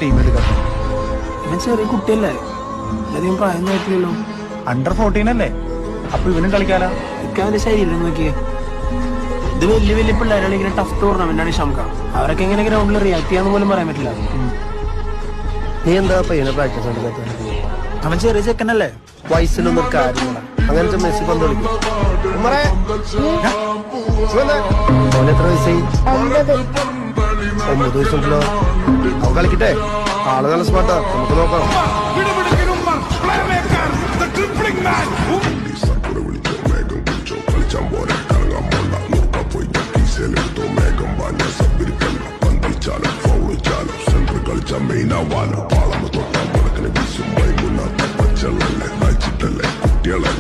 Team എടുക്കാം. ഇവൻ ചെറിയ കുട്ടിയല്ലേ, അധികം പ്രായം നോക്കിയല്ലോ. അണ്ടർ 14 അല്ലേ, അപ്പൊ ഇവനും കളിക്കാലോ. അവന്റെ ശരീരം നോക്കിയേ. ഇത് വലിയ വലിയ പിള്ളേരാണ്, ഇങ്ങനെ ടഫ് ടൂർണമെന്റാണ് ഷംക. അവരൊക്കെ ഇങ്ങനെ ഗ്രൗണ്ടിൽ റിയാക്ട് ചെയ്യാന്ന് പോലും പറയാൻ പറ്റില്ല. നീ എന്താ പയ്യനെ പ്രാക്ടീസ് നടത്താൻ? അവൻ ചെറിയ ചെക്കനല്ലേ, വയസ്സിലൊന്നും കാര്യമില്ല. അങ്ങനത്തെ മെസ്സി പന്ത് കളിക്കും. ഓന് എത്ര വയസ്സായി? 9 വയസ്സുണ്ടല്ലോ. അവൻ കളിക്കട്ടെ, ആള് നല്ല സ്മാർട്ടാ, നമുക്ക് നോക്കാം. കുട്ടികളെ